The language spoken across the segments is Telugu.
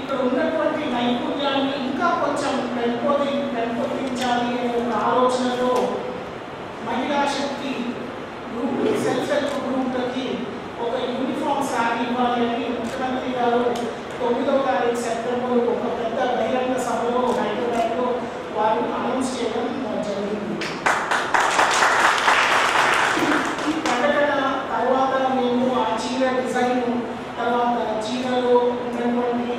ఇక్కడ ఉన్నటువంటి నైపుణ్యాన్ని ఇంకా కొంచెం పెంపొందించాలి అనే ఒక ఆలోచనలో మహిళా శక్తి గ్రూప్ సెల్ఫ్ హెల్ప్ గ్రూప్లకి ఒక యూనిఫామ్ శారీ ఇవ్వాలి అని ముఖ్యమంత్రి గారు 9వ తారీఖు సెప్టెంబర్ ఒక పెద్ద బహిరంగ సభలో హైదరాబాద్లో వారు అనౌన్స్ చేయడం జరిగింది. ఈ ప్రకటన తర్వాత మేము ఆ చీర డిజైన్ తర్వాత చీరలో ఉన్నటువంటి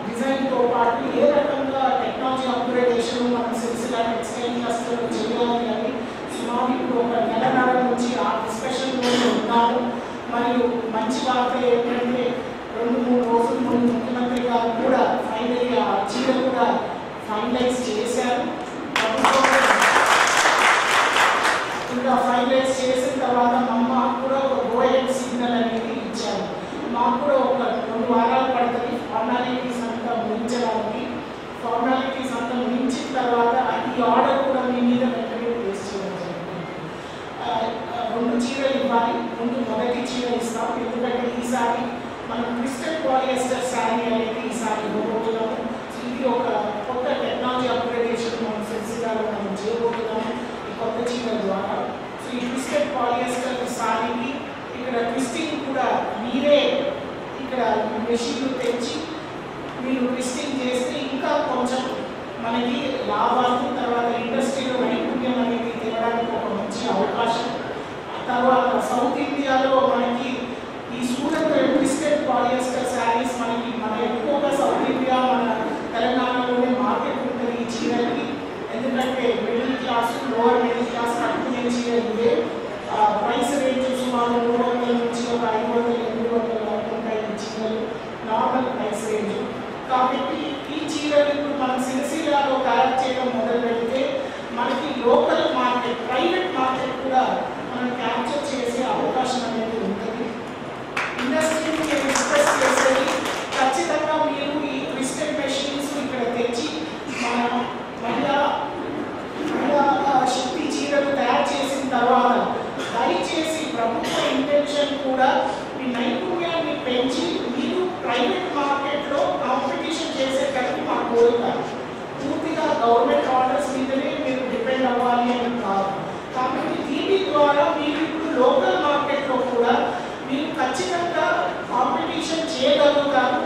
డిజైన్తో పాటు ఏ రకంగా టెక్నాలజీ అప్గ్రేడేషన్ మనం సిరిసిల్ల టెక్స్టైల్ క్లస్టర్ చేయాలి అని సుమారు ఇప్పుడు ఒక నెలన్నర నుంచి ఆ డిస్కషన్లో ఉన్నాము. మరియు మంచి వార్త ఏంటంటే 2-3 రోజుల ముందు ముఖ్యమంత్రి గారు కూడా ఫైనల్ ఆ చీర కూడా ఫైనలైజ్ చేశారు. ఇంకా ఫైనలైజ్ చేసిన తర్వాత మాకు కూడా ఒక గోయెడ్ సిగ్నల్ అనేది ఇచ్చారు. మాకు కూడా ఒక 2 వారాలు పడుతుంది ఫార్మాలిటీస్ అంతా ముగించడానికి. ఫార్మాలిటీస్ అంతా ముగించిన తర్వాత ఈ ఆర్డర్ కూడా మీ మీద వెంటనే ప్లేస్ చేయడం జరుగుతుంది. 2 చీరలు ఇవ్వాలి. ముందు మొదటి చీర ఇస్తాం, ఎందుకంటే ఈసారి మనం క్రిస్టల్ పాలియస్టర్ శారీ అనేది ఈసారి ఇవ్వబోతున్నాము. ఇది ఒక కొత్త టెక్నాలజీ అప్గ్రేడేషన్ మనం సిరిసిల్లలో మనం చేయబోతున్నాము ఈ కొత్త చీర ద్వారా. సో ఈ క్రిస్టల్ పాలియస్టర్ శారీకి ఇక్కడ ట్విస్టింగ్ కూడా మీరే ఇక్కడ మెషిన్లు తెచ్చి మీరు ట్విస్టింగ్ చేస్తే ఇంకా కొంచెం మనకి లాభాలు తర్వాత ఇండస్ట్రీలో నైపుణ్యం అనేది తినడానికి ఒక మంచి అవకాశం. తర్వాత సౌత్ ఇండియాలో మనకి ఈ సూరత్ ట్విస్టెడ్ పాలియస్టర్ శారీస్ మన ఎక్కువగా సౌత్ ఇండియా మన తెలంగాణలోనే మార్కెట్ ఉంటుంది ఈ చీరకి. ఎందుకంటే middle class lower middle class కట్టుకునే చీర ఇవే. ప్రైస్ రేంజ్ సుమారు 300 నుంచి ఒక 500-800 వరకు ఉంటాయి ఈ చీరలు నార్మల్ ప్రైస్ రేంజ్. కాబట్టి ఈ చీరలు ఇప్పుడు మనం సిరిసిల్లలో తయారు చేయడం మొదలు పెడితే మనకి లోకల్ మార్కెట్ ప్రైవేట్ మార్కెట్ కూడా మనం క్యాప్చర్ చేసే అవకాశం అనేది ఉంటుంది. ఇండస్ట్రీని డిస్కస్ చేసేది ఖచ్చితంగా మీరు ఈ ట్విస్టెడ్ మెషిన్స్ ఇక్కడ తెచ్చి మన మహిళా శక్తి చీరలు తయారు చేసిన తర్వాత దయచేసి ప్రభుత్వ ఇంటెన్షన్ కూడా మీ నైపుణ్యాన్ని పెంచి మీరు ప్రైవేట్ మార్కెట్లో కాంపిటీషన్ చేసేటట్టు మా కోరిక. పూర్తిగా గవర్నమెంట్ ఆర్డర్స్ మీదనే మీరు డిపెండ్ అవ్వాలి అని కాదు. కాబట్టి దీని ద్వారా మీరు ఇప్పుడు లోకల్ మార్కెట్లో కూడా మీరు ఖచ్చితంగా కాంపిటీషన్ చేయగలుగుతారు.